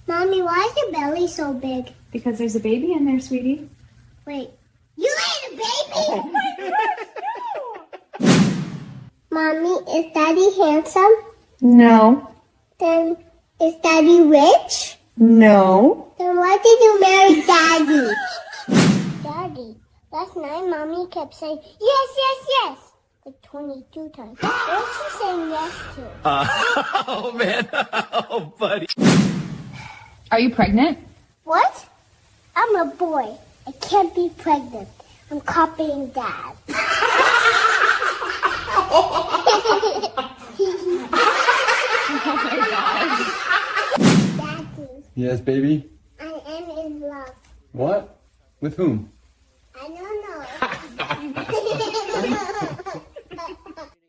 Mommy, why is your belly so big? Because there's a baby in there, sweetie. Wait, you ate a baby? Oh my gosh, no! Mommy, is Daddy handsome? No. Then is Daddy rich? No. Then why did you marry Daddy? Daddy, last night Mommy kept saying, yes, yes, yes. Like 22 times. What's she saying yes to? Oh, man. Oh, buddy. Are you pregnant? What? I'm a boy. I can't be pregnant. I'm copying Dad. Daddy, Yes, baby? I am in love. What? With whom?